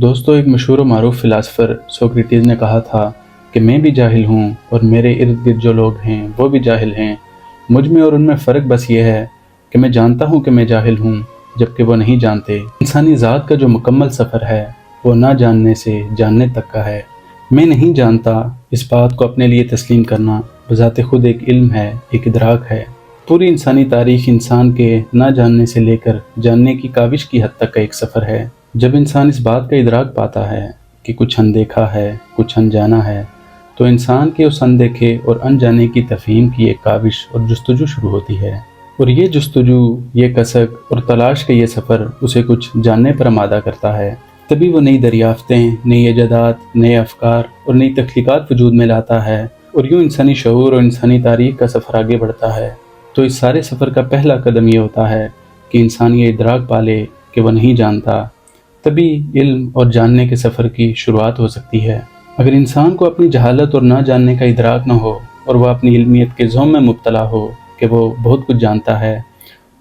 दोस्तों, एक मशहूर व मारूफ फ़िलासफ़र सोक्रेटिस ने कहा था कि मैं भी जाहिल हूँ और मेरे इर्द गिर्द जो लोग हैं वो भी जाहिल हैं। मुझ में और उनमें फ़र्क बस ये है कि मैं जानता हूँ कि मैं जाहिल हूँ, जबकि वो नहीं जानते। इंसानी ज़ात का जो मुकम्मल सफ़र है वो ना जानने से जानने तक का है। मैं नहीं जानता, इस बात को अपने लिए तस्लीम करना बज़ाते खुद एक इल्म है, एक इदराक है। पूरी इंसानी तारीख़ इंसान के ना जानने से लेकर जानने की काविश की हद तक का एक सफ़र है। जब इंसान इस बात का इदराक पाता है कि कुछ अनदेखा है, कुछ अनजाना है, तो इंसान के उस अनदेखे और अनजाने की तफ़हीम की एक काविश और जुस्तजू शुरू होती है। और ये जुस्तजू, ये कसक और तलाश का ये सफ़र उसे कुछ जानने पर आमादा करता है। तभी वो नई दरियाफ्तें, नई इजादात, नए अफ़कार और नई तख्लीक़ात वजूद में लाता है और यूँ इंसानी शऊर और इंसानी तारीख़ का सफ़र आगे बढ़ता है। तो इस सारे सफ़र का पहला कदम ये होता है कि इंसान ये इदराक पाले कि वह नहीं जानता, तभी इल्म और जानने के सफ़र की शुरुआत हो सकती है। अगर इंसान को अपनी जहालत और ना जानने का इदराक न हो और वह अपनी इल्मियत के ज़ौम में मुब्तला हो कि वो बहुत कुछ जानता है,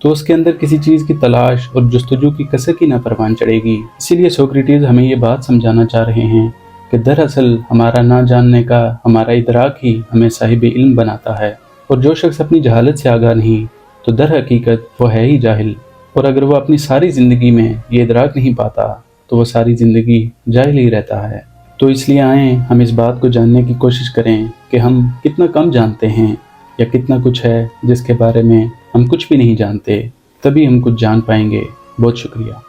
तो उसके अंदर किसी चीज़ की तलाश और जुस्तजू की कसक ही ना परवान चढ़ेगी। इसीलिए सोक्रेटिस हमें ये बात समझाना चाह रहे हैं कि दरअसल हमारा ना जानने का हमारा इदराक ही हमें साहिब इल्म बनाता है, और जो शख्स अपनी जहालत से आगाह नहीं, तो दर हकीकत वो है ही जाहिल। और अगर वो अपनी सारी ज़िंदगी में ये इदराक नहीं पाता, तो वो सारी ज़िंदगी जाहिल ही रहता है। तो इसलिए आएँ हम इस बात को जानने की कोशिश करें कि हम कितना कम जानते हैं, या कितना कुछ है जिसके बारे में हम कुछ भी नहीं जानते। तभी हम कुछ जान पाएंगे। बहुत शुक्रिया।